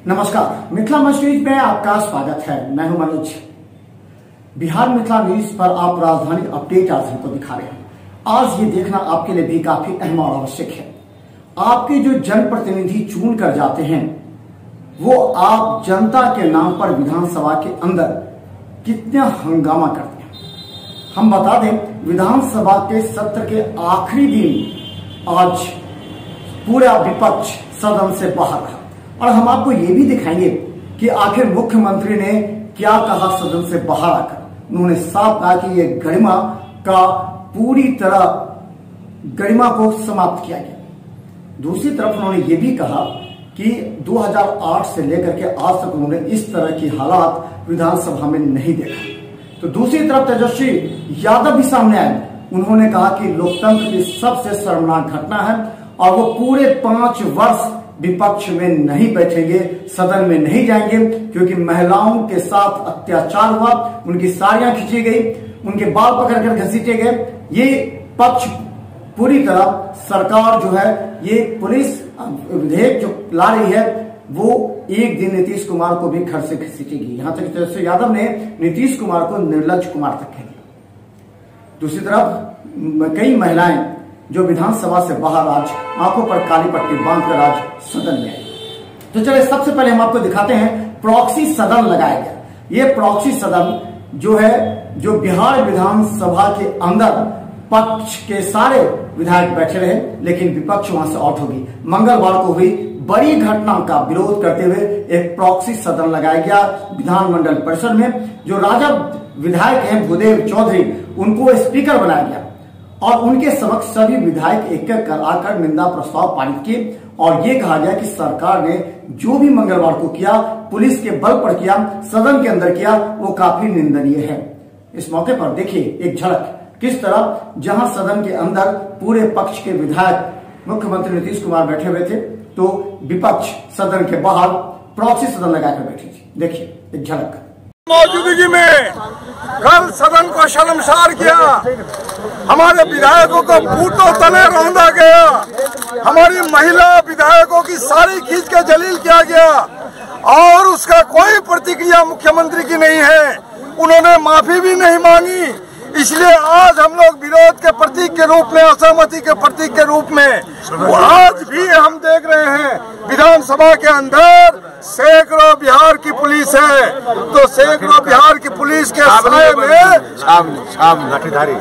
नमस्कार, मिथिला न्यूज में आपका स्वागत है। मैं हूं मनोज। बिहार मिथिला न्यूज पर आप राजधानी अपडेट आज हमको दिखा रहे हैं। आज ये देखना आपके लिए भी काफी अहम और आवश्यक है। आपके जो जनप्रतिनिधि चुन कर जाते हैं वो आप जनता के नाम पर विधानसभा के अंदर कितना हंगामा करते हैं। हम बता दें, विधानसभा के सत्र के आखिरी दिन आज पूरा विपक्ष सदन से बाहर रहा और हम आपको ये भी दिखाएंगे कि आखिर मुख्यमंत्री ने क्या कहा सदन से बाहर आकर। उन्होंने साफ कहा कि ये गरिमा का पूरी तरह गरिमा को समाप्त किया गया। दूसरी तरफ उन्होंने ये भी कहा कि 2008 से लेकर के आज तक उन्होंने इस तरह की हालात विधानसभा में नहीं देखा। तो दूसरी तरफ तेजस्वी यादव भी सामने आए। उन्होंने कहा कि लोकतंत्र की सबसे शर्मनाक घटना है और वो पूरे 5 वर्ष विपक्ष में नहीं बैठेंगे, सदन में नहीं जाएंगे, क्योंकि महिलाओं के साथ अत्याचार हुआ, उनकी साड़ियां खींची गई, उनके बाल पकड़कर घसीटे गए। ये पक्ष पूरी तरह सरकार जो है ये पुलिस विधेयक जो ला रही है वो एक दिन नीतीश कुमार को भी घर से घसीटेगी। यहां तक तेजस्वी यादव ने नीतीश कुमार को निर्लज कुमार तक कह दिया। दूसरी तरफ कई महिलाएं जो विधानसभा से बाहर आज आंखों पर काली पट्टी बांधकर आज सदन में आई। तो चलिए सबसे पहले हम आपको दिखाते हैं प्रॉक्सी सदन लगाया गया। ये प्रॉक्सी सदन जो है जो बिहार विधानसभा के अंदर पक्ष के सारे विधायक बैठे रहे लेकिन विपक्ष वहां से आउट होगी। मंगलवार को हुई बड़ी घटना का विरोध करते हुए एक प्रॉक्सी सदन लगाया गया विधानमंडल परिसर में। जो राजद विधायक हैं भूदेव चौधरी, उनको स्पीकर बनाया गया और उनके समक्ष सभी विधायक एक एक कर आकर निंदा प्रस्ताव पारित किए और ये कहा गया कि सरकार ने जो भी मंगलवार को किया, पुलिस के बल पर किया, सदन के अंदर किया, वो काफी निंदनीय है। इस मौके पर देखिए एक झलक किस तरह जहां सदन के अंदर पूरे पक्ष के विधायक मुख्यमंत्री नीतीश कुमार बैठे हुए थे तो विपक्ष सदन के बाहर प्रॉक्सी सदन लगाकर बैठी थी। देखिए एक झलक। मौजूदगी में कल सदन को शर्मसार किया, हमारे विधायकों को बूटों तले रौंदा गया, हमारी महिला विधायकों की साड़ी खींच के जलील किया गया और उसका कोई प्रतिक्रिया मुख्यमंत्री की नहीं है। उन्होंने माफी भी नहीं मांगी। इसलिए आज हम लोग विरोध के प्रतीक के रूप में, असहमति के प्रतीक के रूप में आज भी हम देख रहे हैं विधानसभा के अंदर सैकड़ों बिहार की पुलिस है। तो सैकड़ों बिहार की पुलिस के साए में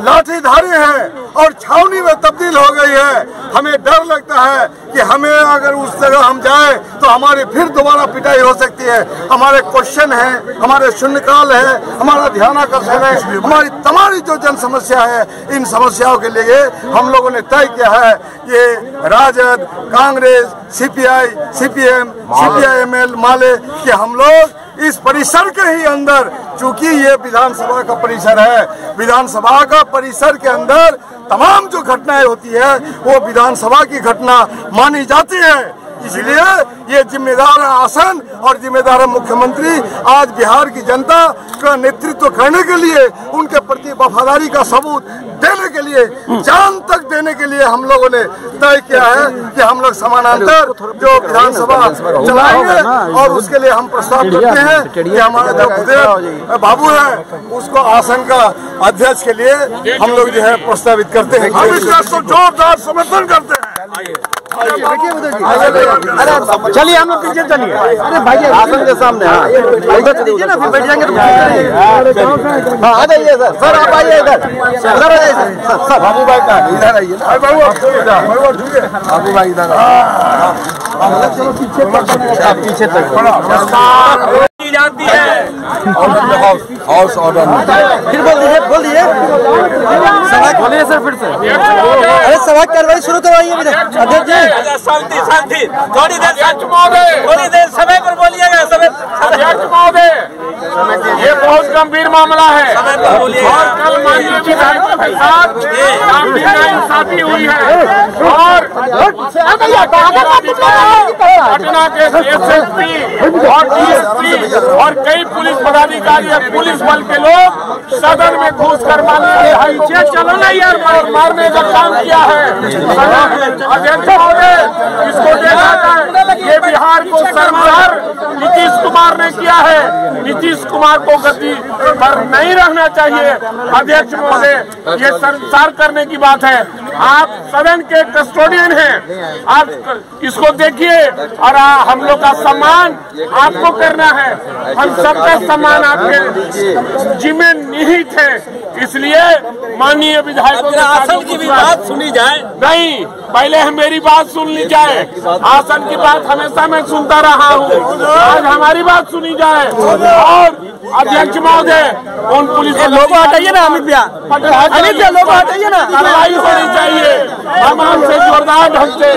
लाठीधारी है और छावनी में तब्दील हो गई है। हमें डर लगता है कि हमें अगर उस जगह हम जाए तो हमारी फिर दोबारा पिटाई हो सकती है। हमारे क्वेश्चन है, हमारे शून्यकाल है, हमारा ध्यानाकर्षण है, हमारी तमाम जो जन समस्या है, इन समस्याओं के लिए हम लोगों ने तय किया है ये Rajad, Congress, CPI, CPM, CPIML Male कि हम लोग इस परिसर के ही अंदर, चूंकि ये विधानसभा का परिसर है, विधानसभा का परिसर के अंदर तमाम जो घटनाएं होती है वो विधानसभा की घटना मानी जाती है। इसलिए ये जिम्मेदार आसन और जिम्मेदार मुख्यमंत्री आज बिहार की जनता का नेतृत्व करने के लिए, उनके प्रति वफादारी का सबूत देने के लिए, जान तक देने के लिए हम लोगों ने तय किया है कि हम लोग समानांतर जो विधानसभा चलाएंगे और उसके लिए हम प्रस्ताव करते हैं कि हमारा जो भूदेव बाबू है उसको आसन का अध्यक्ष के लिए हम लोग जो है प्रस्तावित करते हैं। हम इसका जोरदार समर्थन करते हैं। चलिए हम लोग पीछे चलिए। अरे भाई आसन के सामने, हाँ इधर चलिए ना, फिर बैठ जाएंगे तो हाँ आ जाइए सर। सर आप आइए इधर, इधर आइए सर। बाबू भाई का इधर आइए ना, बाबू भाई इधर पीछे तक जाती है। हाउस ऑर्डर फिर बोलिए बोलिए सर फिर से। अरे सभा कार्रवाई शुरू करवाइए अध्यक्ष जी। शांति शांति, थोड़ी देर थोड़ी देर समय पर बोलिएगा। अध्यक्ष महोदय, ये बहुत गंभीर मामला है और कल माननीय विधायकों के साथ काफी नाइंसाफी हुई है और पटना के एसएसपी और डीएसपी और कई पुलिस पदाधिकारी और पुलिस बल के लोग सदन में घुसकर चलो ना यार मारने का काम किया है। अध्यक्ष महोदय, इसको देखा जाए, ये बिहार को शर्मसार नीतीश कुमार ने किया है। नीतीश कुमार को गद्दी पर नहीं रहना चाहिए। अध्यक्ष महोदय, ये शर्मसार करने की बात है। आप सदन के कस्टोडियन हैं, आप इसको देखिए और हम लोग का सम्मान आपको करना है। हम सबका सम्मान आपके जिम्मे निहित है। इसलिए माननीय विधायकों की भी बात सुनी जाए। नहीं, पहले मेरी बात सुन ली जाए। आसन की बात हमेशा मैं सुनता रहा हूँ, आज हमारी बात सुनी जाए। और अध्यक्ष महोदय, उन पुलिस लोगों हटाइए ना, अमित भैया लोगों हटाइए ना, कार्रवाई होनी चाहिए। हम आपसे जोरदार ढंग से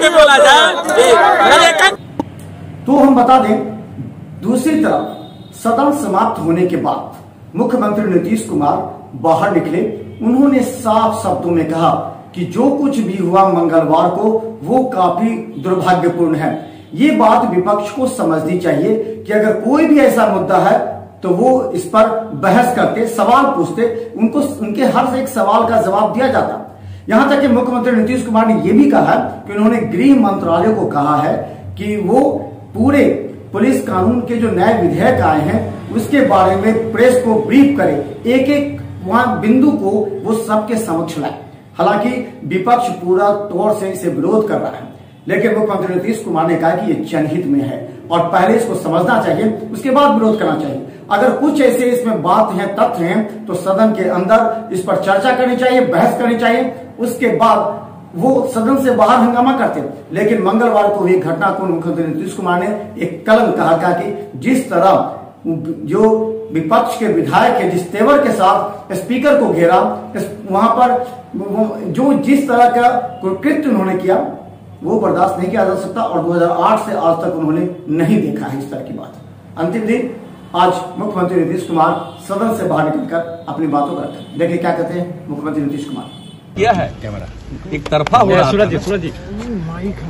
बोला जाए। तो हम बता दें, दूसरी तरफ सदन समाप्त होने के बाद मुख्यमंत्री नीतीश कुमार बाहर निकले। उन्होंने साफ शब्दों में कहा कि जो कुछ भी हुआ मंगलवार को वो काफी दुर्भाग्यपूर्ण है। ये बात विपक्ष को समझनी चाहिए कि अगर कोई भी ऐसा मुद्दा है तो वो इस पर बहस करते, सवाल पूछते, उनको उनके हर एक सवाल का जवाब दिया जाता। यहां तक कि मुख्यमंत्री नीतीश कुमार ने यह भी कहा कि उन्होंने गृह मंत्रालय को कहा है कि वो पूरे पुलिस कानून के जो नए विधेयक आए हैं उसके बारे में प्रेस को ब्रीफ करे, एक एक वहां बिंदु को वो सबके समक्ष लाए। हालांकि विपक्ष पूरा तौर से इसे विरोध कर रहा है, लेकिन मुख्यमंत्री नीतीश कुमार ने कहा कि ये जनहित में है और पहले इसको समझना चाहिए, उसके बाद विरोध करना चाहिए। अगर कुछ ऐसे इसमें बात है, तथ्य हैं, तो सदन के अंदर इस पर चर्चा करनी चाहिए, बहस करनी चाहिए। उसके बाद वो सदन से बाहर हंगामा करते। लेकिन मंगलवार को हुई घटना को मुख्यमंत्री नीतीश कुमार ने एक कलंक कहा कि जिस तरह जो विपक्ष के विधायक है, जिस तेवर के साथ स्पीकर को घेरा, वहां पर जो जिस तरह का कृत्य उन्होंने किया वो बर्दाश्त नहीं किया जा सकता। और 2008 से आज तक उन्होंने नहीं देखा है इस तरह की बात। अंतिम दिन आज मुख्यमंत्री नीतीश कुमार सदन से बाहर निकलकर अपनी बातों को रखते हैं। देखिए क्या कहते हैं मुख्यमंत्री नीतीश कुमार। किया है कैमरा एक तरफा हो रहा था। सूरज जी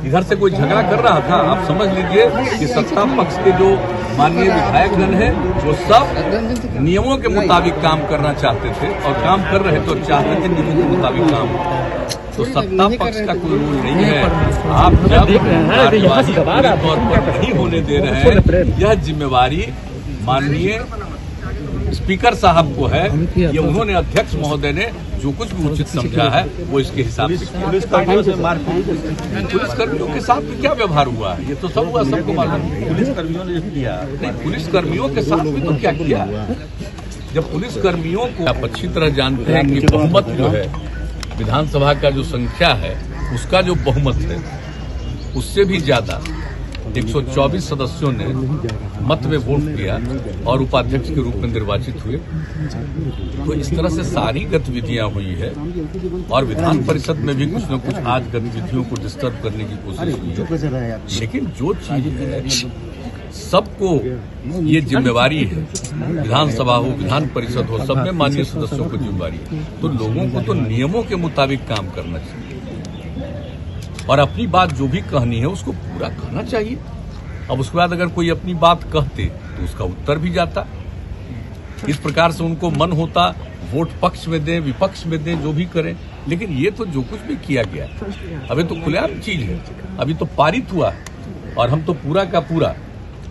इधर से कोई झगड़ा कर रहा था। आप समझ लीजिए कि सत्ता पक्ष के जो माननीय विधायकगण हैं वो सब नियमों के मुताबिक काम करना चाहते थे और काम कर रहे तो चाहते थे नियमों के मुताबिक काम हो। तो सत्ता पक्ष का कोई रूल नहीं है। आप जब कार्यवाही पूरे तौर पर नहीं होने दे रहे हैं, यह जिम्मेवारी माननीय स्पीकर साहब को है। ये उन्होंने अध्यक्ष महोदय ने जो कुछ भी उचित समझा है वो इसके हिसाब से पुलिसकर्मियों के साथ भी क्या व्यवहार हुआ है ये तो सब हुआ, सबको मालूम है। पुलिसकर्मियों ने किया नहीं, पुलिसकर्मियों के साथ भी तो क्या किया। जब पुलिसकर्मियों को आप अच्छी तरह जानते हैं कि बहुमत जो है विधानसभा का जो संख्या है उसका जो बहुमत है उससे भी ज्यादा 124 सदस्यों ने मत में वोट किया और उपाध्यक्ष के रूप में निर्वाचित हुए। तो इस तरह से सारी गतिविधियां हुई है और विधान परिषद में भी कुछ न कुछ आज गतिविधियों को डिस्टर्ब करने की कोशिश हुई है। लेकिन जो चीज है सबको ये जिम्मेवारी है, विधानसभा हो विधान परिषद हो सब में माननीय सदस्यों को जिम्मेवारी है। तो लोगों को तो नियमों के मुताबिक काम करना चाहिए और अपनी बात जो भी कहनी है उसको पूरा कहना चाहिए। अब उसके बाद अगर कोई अपनी बात कहते तो उसका उत्तर भी जाता। इस प्रकार से उनको मन होता वोट पक्ष में दें विपक्ष में दें जो भी करें, लेकिन ये तो जो कुछ भी किया गया अभी तो खुलेआम चीज है, अभी तो पारित हुआ है और हम तो पूरा का पूरा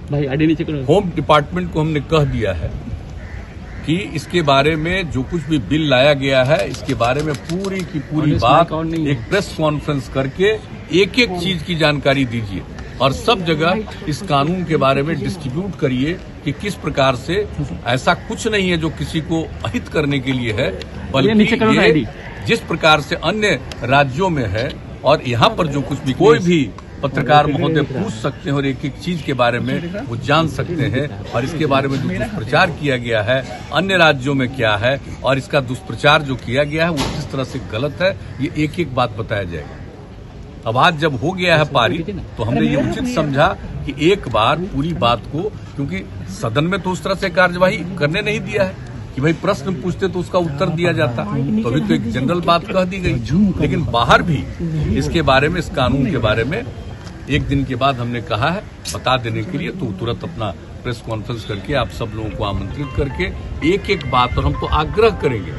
होम डिपार्टमेंट को हमने कह दिया है कि इसके बारे में जो कुछ भी बिल लाया गया है इसके बारे में पूरी की पूरी बात एक प्रेस कॉन्फ्रेंस करके एक एक चीज की जानकारी दीजिए और सब जगह इस कानून के बारे में डिस्ट्रीब्यूट करिए कि किस प्रकार से ऐसा कुछ नहीं है जो किसी को अहित करने के लिए है, बल्कि ये जिस प्रकार से अन्य राज्यों में है और यहाँ पर जो कुछ भी कोई भी पत्रकार महोदय पूछ सकते हैं और एक एक चीज के बारे में वो जान सकते हैं। और इसके बारे में जो दुष्प्रचार किया गया है अन्य राज्यों में क्या है और इसका दुष्प्रचार जो किया गया है वो किस तरह से गलत है, ये एक एक बात बताया जाएगा। अब आज जब हो गया है पारित तो हमने ये उचित समझा कि एक बार पूरी बात को, क्योंकि सदन में तो उस तरह से कार्यवाही करने नहीं दिया है कि भाई प्रश्न पूछते तो उसका उत्तर दिया जाता, तो अभी तो एक जनरल बात कह दी गई। लेकिन बाहर भी इसके बारे में, इस कानून के बारे में एक दिन के बाद हमने कहा है बता देने के लिए, तो तुरंत अपना प्रेस कॉन्फ्रेंस करके आप सब लोगों को आमंत्रित करके एक एक बात, और हम तो आग्रह करेंगे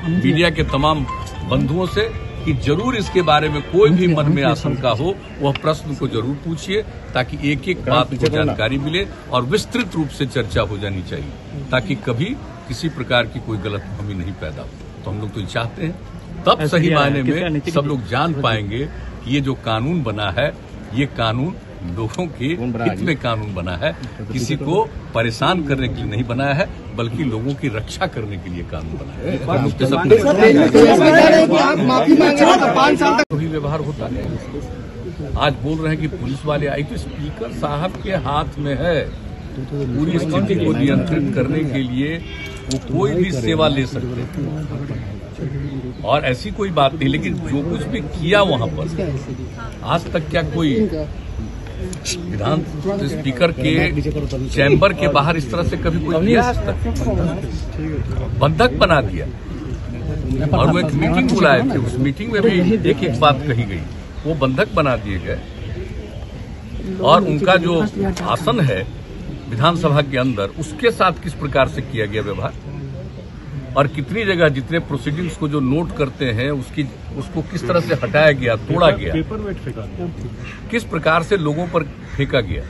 मीडिया के तमाम बंधुओं से कि जरूर इसके बारे में कोई भी मन में आशंका हो वह प्रश्न को जरूर पूछिए, ताकि एक एक बात को जानकारी मिले और विस्तृत रूप से चर्चा हो जानी चाहिए, ताकि कभी किसी प्रकार की कोई गलतफहमी नहीं पैदा हो। तो हम लोग तो ये चाहते हैं, तब सही मायने में सब लोग जान पाएंगे कि ये जो कानून बना है ये कानून लोगों के हित में कानून बना है, किसी को परेशान करने के लिए नहीं बनाया है, बल्कि लोगों की रक्षा करने के लिए कानून बना है। वही व्यवहार होता है। आज बोल रहे हैं कि पुलिस वाले आई, तो स्पीकर साहब के हाथ में है पूरी स्थिति को नियंत्रित करने के लिए, वो कोई भी सेवा ले सकते हैं और ऐसी कोई बात नहीं। लेकिन जो कुछ भी किया वहां पर, आज तक क्या कोई विधान स्पीकर के चैम्बर के बाहर इस तरह से कभी कोई किया आज तक? बंधक बना दिया। और वो एक मीटिंग बुलाए थे, उस मीटिंग में भी एक एक बात कही गई, वो बंधक बना दिए गए। और उनका जो आसन है विधानसभा के अंदर, उसके साथ किस प्रकार से किया गया व्यवहार, और कितनी जगह जितने प्रोसीडिंग्स को जो नोट करते हैं उसको किस तरह से हटाया गया, तोड़ा गया, किस प्रकार से लोगों पर फेंका गया।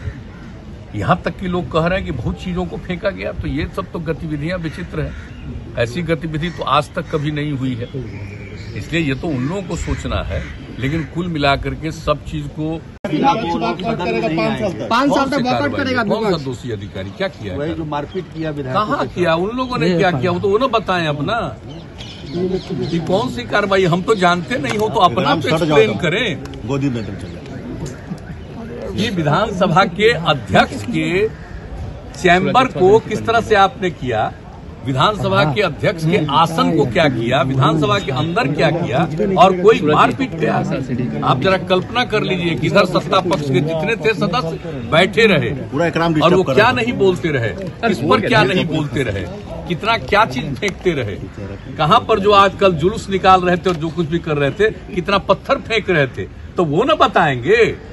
यहां तक कि लोग कह रहे हैं कि बहुत चीजों को फेंका गया। तो ये सब तो गतिविधियां विचित्र हैं। ऐसी गतिविधि तो आज तक कभी नहीं हुई है। इसलिए ये तो उन लोगों को सोचना है, लेकिन कुल मिलाकर के सब चीज को 5 साल तक वॉकआउट करेगा। कौन सा दोषी अधिकारी क्या किया? वही जो मारपीट किया विधायक, कहाँ किया? उन लोगों ने क्या किया वो तो वो ना बताएं अपना कि कौन सी कार्रवाई। हम तो जानते नहीं हो तो अपना तो एक्सप्लेन करें। गोदी में ये विधानसभा के अध्यक्ष के चैम्बर को किस तरह से आपने किया, विधानसभा के अध्यक्ष के आसन को क्या किया, विधानसभा के अंदर क्या किया, और कोई मारपीट किया। आप जरा कल्पना कर लीजिए कि इधर सत्ता पक्ष के जितने थे सदस्य बैठे रहे और वो क्या नहीं बोलते रहे, किस पर क्या नहीं बोलते रहे, कितना क्या चीज फेंकते रहे, कहां पर जो आजकल जुलूस निकाल रहे थे और जो कुछ भी कर रहे थे, कितना पत्थर फेंक रहे थे, तो वो न बताएंगे?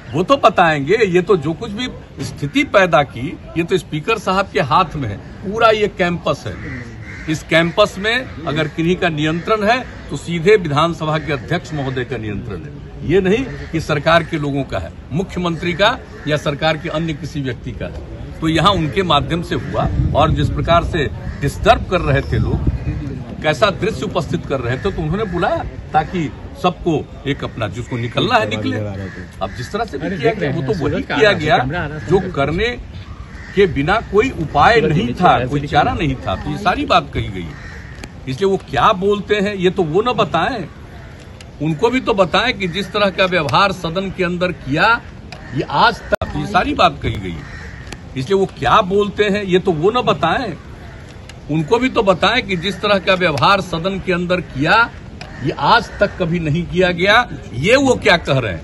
वो तो बताएंगे। ये तो जो कुछ भी स्थिति पैदा की, ये तो स्पीकर साहब के हाथ में है। पूरा ये कैंपस है, इस कैंपस में अगर किन्हीं का नियंत्रण है तो सीधे विधानसभा के अध्यक्ष महोदय का नियंत्रण है। ये नहीं कि सरकार के लोगों का है, मुख्यमंत्री का या सरकार के अन्य किसी व्यक्ति का है। तो यहाँ उनके माध्यम से हुआ। और जिस प्रकार से डिस्टर्ब कर रहे थे लोग, कैसा दृश्य उपस्थित कर रहे थे, तो उन्होंने बुलाया ताकि सबको एक अपना जिसको निकलना है निकले। अब जिस तरह से भी किया गया वो तो वही किया गया जो करने के बिना कोई उपाय नहीं था, कोई चारा नहीं था। तो ये सारी बात कही गई। इसलिए वो क्या बोलते हैं ये तो वो न बताएं, उनको भी तो बताएं कि जिस तरह का व्यवहार सदन के अंदर किया ये आज तक, ये सारी बात कही गई। इसलिए वो क्या बोलते हैं ये तो वो न बताएं, उनको भी तो बताएं कि जिस तरह का व्यवहार सदन के अंदर किया ये आज तक कभी नहीं किया गया। ये वो क्या कह रहे हैं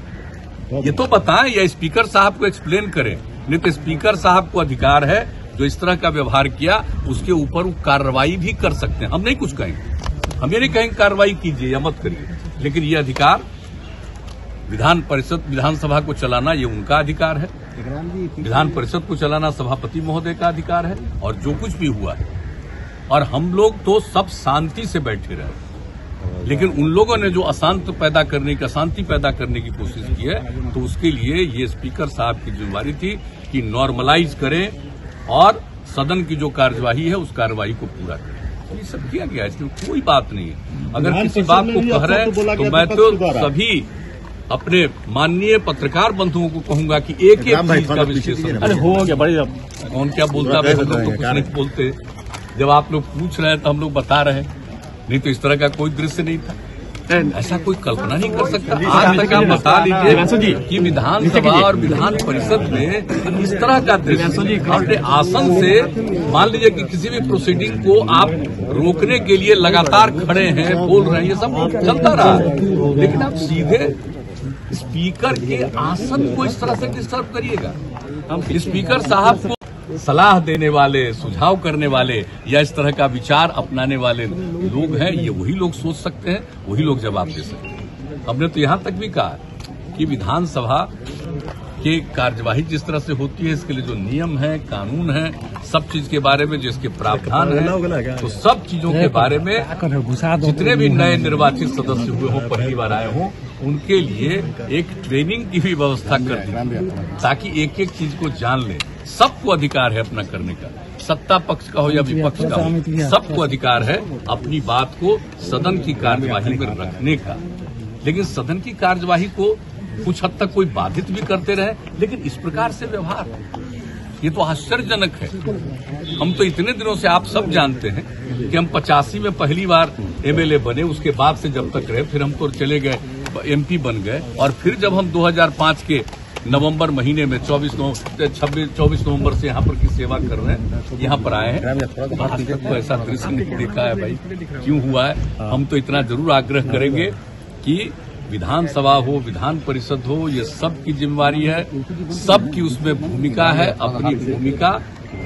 ये तो बताएं, या स्पीकर साहब को एक्सप्लेन करें। नहीं तो स्पीकर साहब को अधिकार है जो इस तरह का व्यवहार किया उसके ऊपर वो कार्रवाई भी कर सकते हैं। हम नहीं कुछ कहेंगे, हम ये नहीं कहेंगे कार्रवाई कीजिए या मत करिए, लेकिन ये अधिकार विधान परिषद, विधानसभा को चलाना ये उनका अधिकार है। विधान परिषद को चलाना सभापति महोदय का अधिकार है। और जो कुछ भी हुआ है, और हम लोग तो सब शांति से बैठे रहे, लेकिन उन लोगों ने जो अशांति पैदा करने की कोशिश की है, तो उसके लिए ये स्पीकर साहब की जिम्मेदारी थी कि नॉर्मलाइज करें और सदन की जो कार्यवाही है उस कार्यवाही को पूरा करें। ये सब किया गया, इसमें कोई बात नहीं है। अगर किसी बात को कह रहे हैं तो मैं तो सभी अपने माननीय पत्रकार बंधुओं को कहूंगा कि एक एक चीज का विश्लेषण हो गया। कौन क्या बोलता है, हम लोग तो कुछ नहीं बोलते। जब आप लोग पूछ रहे हैं तो हम लोग बता रहे हैं, नहीं तो इस तरह का कोई दृश्य नहीं था। ऐसा कोई कल्पना नहीं कर सकता। आज तक आप बता दीजिए कि विधानसभा और विधान परिषद में इस तरह का दृश्य अपने आसन से, मान लीजिए कि किसी भी प्रोसीडिंग को आप रोकने के लिए लगातार खड़े हैं, बोल रहे हैं, ये सब चलता रहा, लेकिन आप सीधे स्पीकर के आसन को इस तरह से डिस्टर्ब करिएगा। स्पीकर साहब को सलाह देने वाले, सुझाव करने वाले या इस तरह का विचार अपनाने वाले लोग हैं, ये वही लोग सोच सकते हैं, वही लोग जवाब दे सकते हैं। हमने तो यहां तक भी कहा कि विधानसभा की कार्यवाही जिस तरह से होती है, इसके लिए जो नियम है, कानून है, सब चीज के बारे में जिसके प्रावधान है, तो सब चीजों के बारे में जितने भी नए निर्वाचित सदस्य हुए हों, पहली बार आए हों, उनके लिए एक ट्रेनिंग की भी व्यवस्था कर दी, ताकि एक एक चीज को जान लें। सबको अधिकार है अपना करने का, सत्ता पक्ष का हो या विपक्ष का हो, सबको अधिकार है अपनी बात को सदन की कार्यवाही में रखने का। लेकिन सदन की कार्यवाही को कुछ हद तक कोई बाधित भी करते रहे, लेकिन इस प्रकार से व्यवहार, ये तो आश्चर्यजनक है। हम तो इतने दिनों से, आप सब जानते हैं कि हम 85 में पहली बार एमएलए बने, उसके बाद से जब तक रहे, फिर हम तो चले गए एमपी बन गए, और फिर जब हम 2005 के नवंबर महीने में 24 नवंबर से यहाँ पर की सेवा कर रहे हैं, यहाँ पर आए हैं, आज तक तो ऐसा दृश्य नहीं देखा है भाई। क्यों हुआ है? हम तो इतना जरूर आग्रह करेंगे कि विधानसभा हो, विधान परिषद हो, ये सबकी जिम्मेवारी है, सबकी उसमें भूमिका है, अपनी भूमिका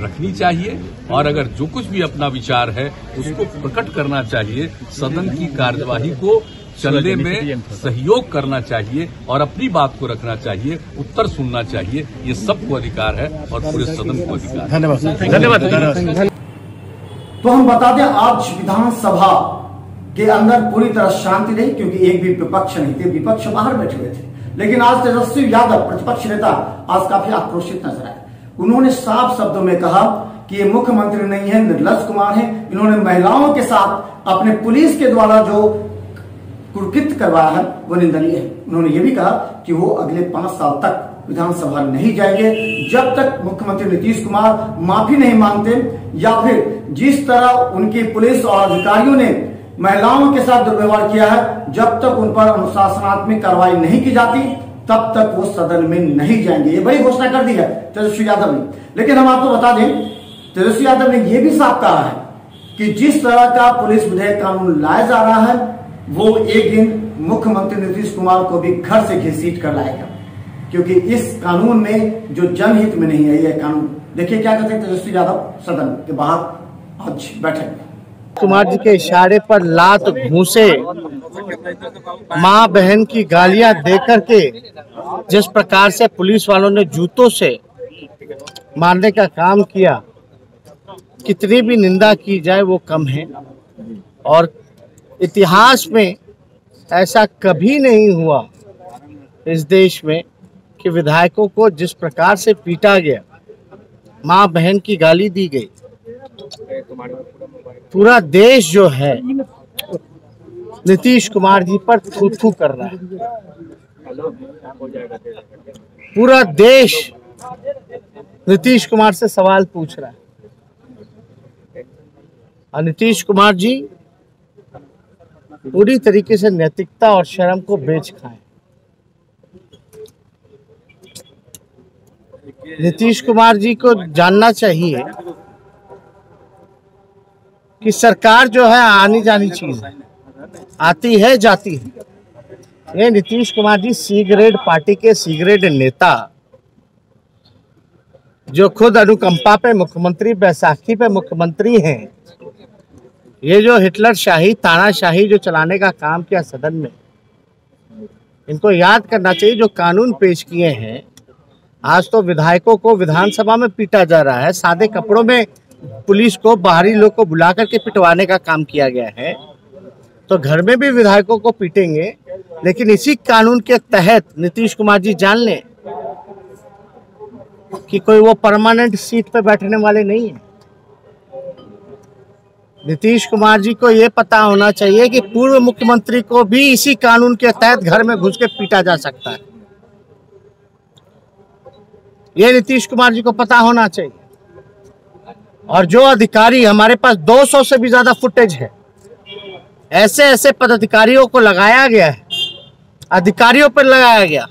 रखनी चाहिए, और अगर जो कुछ भी अपना विचार है उसको प्रकट करना चाहिए, सदन की कार्यवाही को चलने में सहयोग करना चाहिए और अपनी बात को रखना चाहिए, उत्तर सुनना चाहिए। ये सबको अधिकार है और पूरे सदन को अधिकार है। धन्यवाद। तो हम बता दें, आज विधानसभा के अंदर पूरी तरह शांति रही, क्योंकि एक भी विपक्ष नहीं थे, विपक्ष बाहर बैठे हुए थे। लेकिन आज तेजस्वी यादव प्रतिपक्ष नेता आज काफी आक्रोशित नजर आए। उन्होंने साफ शब्दों में कहा कि ये मुख्यमंत्री नहीं है, निर्लज कुमार है। इन्होंने महिलाओं के साथ अपने पुलिस के द्वारा जो कुकृत्य करवाया है वो निंदनीय है। उन्होंने ये भी कहा कि वो अगले 5 साल तक विधानसभा नहीं जाएंगे जब तक मुख्यमंत्री नीतीश कुमार माफी नहीं मांगते, या फिर जिस तरह उनकी पुलिस और अधिकारियों ने महिलाओं के साथ दुर्व्यवहार किया है, जब तक उन पर अनुशासनात्मक कार्रवाई नहीं की जाती तब तक वो सदन में नहीं जाएंगे। ये बड़ी घोषणा कर दी है तेजस्वी यादव ने। लेकिन हम आपको बता दें, तेजस्वी यादव ने यह भी साफ कहा है कि जिस तरह का पुलिस विधेयक कानून लाया जा रहा है, वो एक दिन मुख्यमंत्री नीतीश कुमार को भी घर से घसीट कर लाएगा, क्योंकि इस कानून में जो जनहित में नहीं है यह कानून। देखिए क्या कहते हैं तेजस्वी यादव सदन के बाहर आज बैठे। कुमार जी के इशारे पर लात घूंसे, माँ बहन की गालियां देकर के जिस प्रकार से पुलिस वालों ने जूतों से मारने का काम किया, कितनी भी निंदा की जाए वो कम है। और इतिहास में ऐसा कभी नहीं हुआ इस देश में कि विधायकों को जिस प्रकार से पीटा गया, माँ बहन की गाली दी गई। पूरा देश जो है नीतीश कुमार जी पर थू थू कर रहा है। पूरा देश नीतीश कुमार से सवाल पूछ रहा है, और नीतीश कुमार जी पूरी तरीके से नैतिकता और शर्म को बेच खाए। नीतीश कुमार जी को जानना चाहिए कि सरकार जो है आनी जानी चीज है, आती है जाती है। ये Nitish Kumar ji C grade party के सी ग्रेड नेता, जो खुद अनुकंपा पे मुख्यमंत्री, बैसाखी पे मुख्यमंत्री हैं, ये जो हिटलर शाही, तानाशाही जो चलाने का काम किया सदन में, इनको याद करना चाहिए जो कानून पेश किए हैं। आज तो विधायकों को विधानसभा में पीटा जा रहा है, सादे कपड़ों में पुलिस को, बाहरी लोग को बुला करके पिटवाने का काम किया गया है, तो घर में भी विधायकों को पीटेंगे। लेकिन इसी कानून के तहत नीतीश कुमार जी जान लें कि कोई वो परमानेंट सीट पे बैठने वाले नहीं है। नीतीश कुमार जी को ये पता होना चाहिए कि पूर्व मुख्यमंत्री को भी इसी कानून के तहत घर में घुस के पीटा जा सकता है। ये नीतीश कुमार जी को पता होना चाहिए। और जो अधिकारी, हमारे पास 200 से भी ज्यादा फुटेज है ऐसे ऐसे पदाधिकारियों को लगाया गया है, अधिकारियों पर लगाया गया,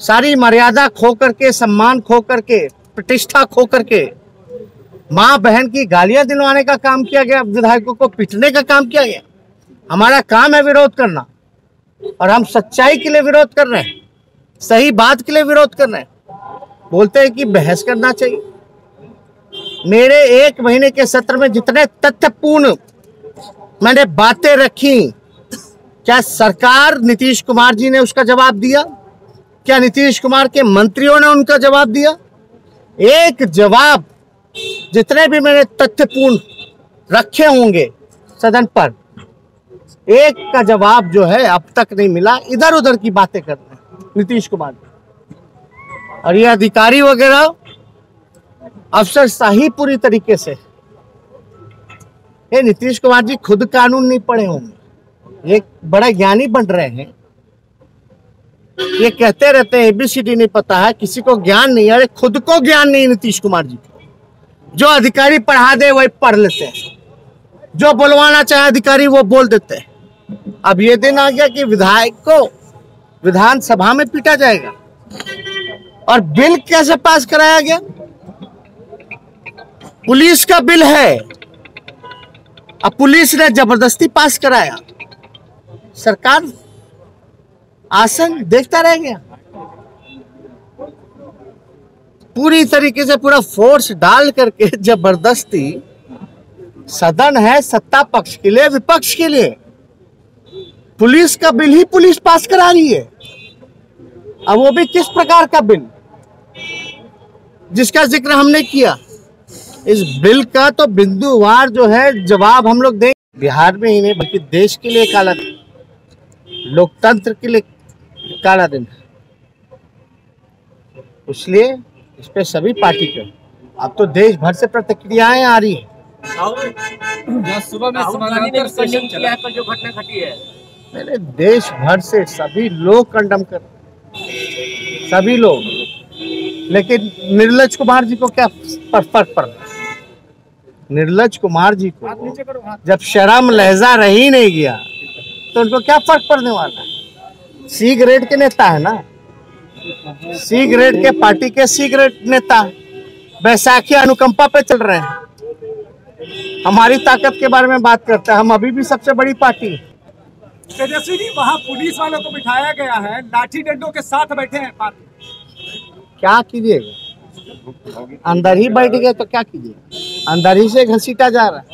सारी मर्यादा खो करके, सम्मान खो करके, प्रतिष्ठा खो करके माँ बहन की गालियां दिलवाने का काम किया गया, विधायकों को पीटने का काम किया गया। हमारा काम है विरोध करना, और हम सच्चाई के लिए विरोध कर रहे हैं, सही बात के लिए विरोध कर रहे हैं। बोलते हैं कि बहस करना चाहिए। मेरे 1 महीने के सत्र में जितने तथ्यपूर्ण मैंने बातें रखी, क्या सरकार नीतीश कुमार जी ने उसका जवाब दिया? क्या नीतीश कुमार के मंत्रियों ने उनका जवाब दिया? एक जवाब, जितने भी मैंने तथ्यपूर्ण रखे होंगे सदन पर, एक का जवाब जो है अब तक नहीं मिला। इधर उधर की बातें कर रहे हैं नीतीश कुमार, और ये अधिकारी वगैरह अफसरशाही पूरी तरीके से। ये नीतीश कुमार जी खुद कानून नहीं पढ़े होंगे, ये बड़ा ज्ञानी बन रहे हैं। ये कहते रहते हैं ABCD नहीं पता है, किसी को ज्ञान नहीं है। अरे खुद को ज्ञान नहीं नीतीश कुमार जी को। जो अधिकारी पढ़ा दे वही पढ़ लेते हैं, जो बोलवाना चाहे अधिकारी वो बोल देते हैं। अब ये दिन आ गया कि विधायक को विधानसभा में पीटा जाएगा, और बिल कैसे पास कराया गया? पुलिस का बिल है, अब पुलिस ने जबरदस्ती पास कराया, सरकार आसन देखता रह गया। पूरी तरीके से पूरा फोर्स डाल करके जबरदस्ती, सदन है सत्ता पक्ष के लिए, विपक्ष के लिए, पुलिस का बिल ही पुलिस पास करा रही है। अब वो भी किस प्रकार का बिल, जिसका जिक्र हमने किया। इस बिल का तो बिंदुवार जो है जवाब हम लोग दें। बिहार में ही नहीं बल्कि देश के लिए काला दिन, लोकतंत्र के लिए काला दिन है। इसलिए इस पे सभी पार्टी के, अब तो देश भर से प्रतिक्रियाएं आ रही है। सुबह में समानांतर सेशन चला है, जो घटना घटी है, मैंने देश भर से सभी लोग कंडम कर, सभी लोग, लेकिन निर्लज कुमार जी को क्या फर्क पड़ रहा है? निर्लज कुमार जी को जब शर्म लहजा रही नहीं गया तो उनको क्या फर्क पड़ने वाला है? सी ग्रेड के नेता है ना, सी ग्रेड के पार्टी के सी ग्रेड नेता बैसाखी अनुकंपा पे चल रहे हैं। हमारी ताकत के बारे में बात करते हैं, हम अभी भी सबसे बड़ी पार्टी। तेजस्वी जी, वहाँ पुलिस वालों को बिठाया गया है, लाठी डंडों के साथ बैठे हैं। क्या कीजिएगा, अंदर ही बैठ गए तो क्या कीजिएगा? अंदर ही से घसीटा जा रहा है।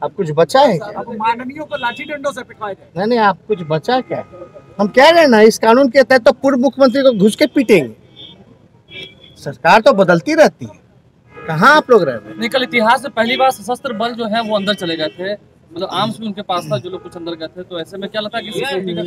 अब कुछ बचा है क्या? अब माननीयों को लाठी डंडों से पिटवाए गए। नहीं, आप कुछ बचा क्या? हम कह रहे हैं ना, इस कानून के तहत तो पूर्व मुख्यमंत्री को घुस के पीटेंगे। सरकार तो बदलती रहती है, कहाँ आप लोग रह रहे हैं? निकल इतिहास में पहली बार सशस्त्र बल जो है वो अंदर चले गए थे, मतलब आर्म्स भी उनके पास था, जो लोग कुछ अंदर गए थे। तो ऐसे में क्या लगता है कि सिक्योरिटी का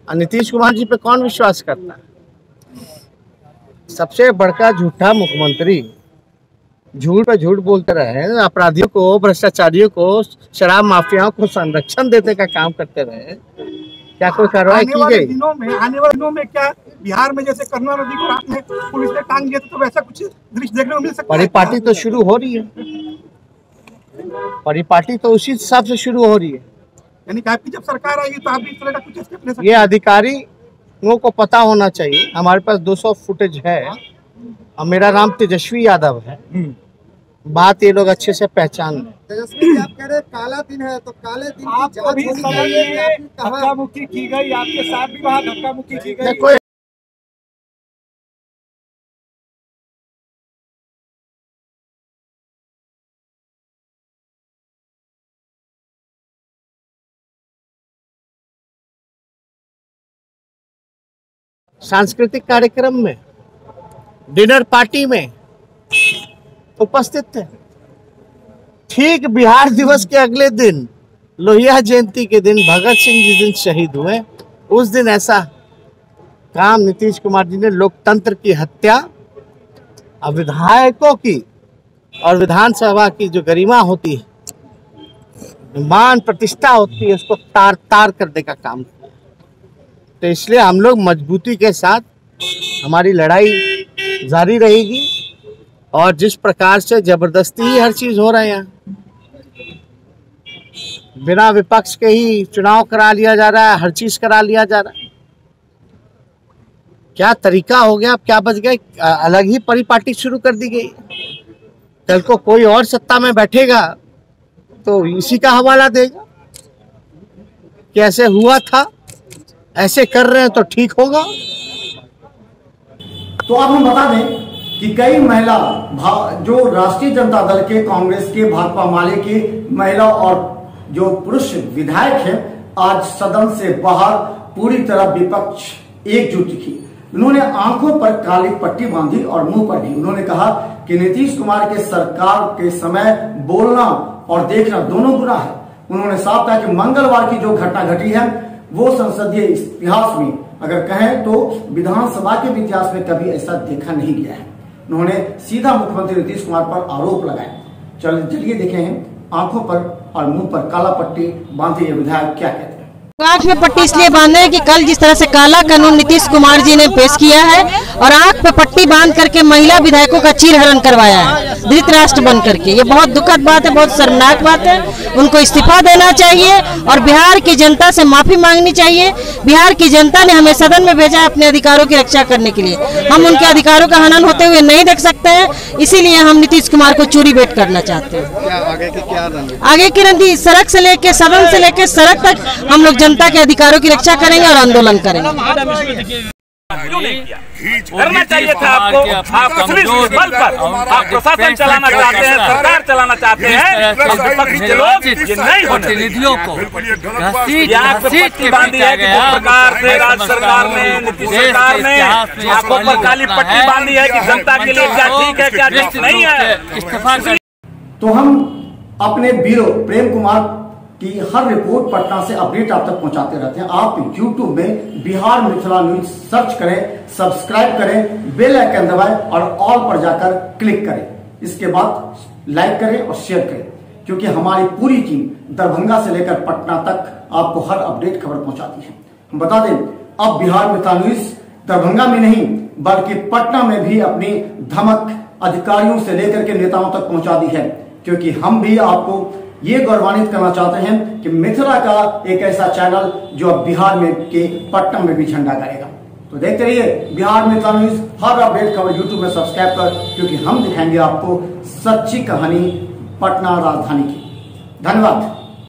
नीतीश कुमार जी पे कौन विश्वास करता है? सबसे बड़का झूठा मुख्यमंत्री, झूठ पे झूठ बोलते रहे, अपराधियों को, भ्रष्टाचारियों को, शराब माफियाओं को संरक्षण देने का काम करते रहे। क्या कोई कार्रवाई की गई? आने वाले दिनों में क्या बिहार में जैसे करुणा नदी को रात में पुलिस ने टांग दिया तो वैसा कुछ दृश्य देखने को मिल सकता है? परिपाटी तो शुरू हो रही है, परिपाटी तो उसी हिसाब से शुरू हो रही है। यानी कि आपकी जब सरकार आएगी तो आप भी इस तरह का कुछ स्टेप ले सकते हैं। ये अधिकारियों को पता होना चाहिए। हमारे पास 200 फुटेज है, और मेरा नाम तेजस्वी यादव है। बात ये लोग अच्छे से पहचान लें। तेजस्वी जी, आप कह रहे काला दिन है, तो काले दिन की आपको भी जांच सदन होनी में चाहिए। धक्का मुक्की की गई, आपके साथ भी वहाँ धक्का मुक्की की गई। कोई सांस्कृतिक कार्यक्रम में, डिनर पार्टी में उपस्थित थे। ठीक बिहार दिवस के अगले दिन, लोहिया जयंती के दिन, भगत सिंह जिस दिन शहीद हुए, उस दिन ऐसा काम नीतीश कुमार जी ने लोकतंत्र की हत्या और विधायकों की और विधानसभा की जो गरिमा होती है, मान प्रतिष्ठा होती है, उसको तार तार करने का काम किया। तो इसलिए हम लोग मजबूती के साथ हमारी लड़ाई जारी रहेगी और जिस प्रकार से जबरदस्ती ही हर चीज हो रहे हैं, बिना विपक्ष के ही चुनाव करा लिया जा रहा है, हर चीज करा लिया जा रहा है। क्या तरीका हो गया, अब क्या बच गया, अलग ही परिपाटी शुरू कर दी गई। कल को कोई और सत्ता में बैठेगा तो इसी का हवाला देगा कि ऐसे हुआ था, ऐसे कर रहे हैं तो ठीक होगा। तो अब हम बता दें कि कई महिला जो राष्ट्रीय जनता दल के, कांग्रेस के, भाकपा माले के महिला और जो पुरुष विधायक हैं, आज सदन से बाहर पूरी तरह विपक्ष एकजुट दिखी। उन्होंने आंखों पर काली पट्टी बांधी और मुंह पर भी। उन्होंने कहा कि नीतीश कुमार के सरकार के समय बोलना और देखना दोनों गुना है। उन्होंने साफ कहा कि मंगलवार की जो घटना घटी है वो संसदीय इतिहास में, अगर कहें तो विधानसभा के इतिहास में कभी ऐसा देखा नहीं गया है। उन्होंने सीधा मुख्यमंत्री नीतीश कुमार पर आरोप लगाए। चलिए देखें आंखों पर और मुंह पर काला पट्टी बांधे ये विधायक क्या कहते हैं। आंख में पट्टी इसलिए बांधे हैं कि कल जिस तरह से काला कानून नीतीश कुमार जी ने पेश किया है और आंख पे पट्टी बांध करके महिला विधायकों का चीरहरण करवाया है धृतराष्ट्र बन करके, ये बहुत दुखद बात है, बहुत शर्मनाक बात है। उनको इस्तीफा देना चाहिए और बिहार की जनता से माफी मांगनी चाहिए। बिहार की जनता ने हमें सदन में भेजा है अपने अधिकारों की रक्षा करने के लिए। हम उनके अधिकारों का हनन होते हुए नहीं देख सकते हैं, इसीलिए हम नीतीश कुमार को चूरी भेंट करना चाहते हैं। आगे की रणनीति सड़क से लेके, सदन से लेके सड़क तक हम लोग जनता के अधिकारों की रक्षा करेंगे और आंदोलन करेंगे। क्यों नहीं किया? करना चाहिए था आपको। आप पुलिस बल पर आप प्रशासन चलाना चाहते हैं, सरकार चलाना चाहते हैं, विपक्ष के लोग ये नहीं होने प्रतिनिधियों को यहाँ पे पट्टी बांधी है कि जिस प्रकार से राज्य सरकार ने, नीतीश सरकार ने आंखों पर काली पट्टी बांधी है कि जनता के लिए क्या ठीक है क्या ठीक नहीं है। इस्तीफा। तो हम अपने ब्यूरो प्रेम कुमार की हर रिपोर्ट पटना से अपडेट आप तक पहुंचाते रहते हैं। आप YouTube में बिहार मिथिला न्यूज सर्च करें, सब्सक्राइब करें, बेल आइकन दबाएं और ऑल पर जाकर क्लिक करें। इसके बाद लाइक करें और शेयर करें, क्योंकि हमारी पूरी टीम दरभंगा से लेकर पटना तक आपको हर अपडेट खबर पहुंचाती है। हम बता दें, अब बिहार मिथिला न्यूज दरभंगा में नहीं बल्कि पटना में भी अपनी धमक अधिकारियों से लेकर के नेताओं तक पहुंचा दी है, क्योंकि हम भी आपको ये गौरवान्वित करना चाहते हैं कि मिथिला का एक ऐसा चैनल जो अब बिहार में के पटना में भी झंडा गाड़ेगा। तो देखते रहिए बिहार मिथिला न्यूज, हर अपडेट खबर YouTube में सब्सक्राइब कर, क्योंकि हम दिखाएंगे आपको सच्ची कहानी पटना राजधानी की। धन्यवाद।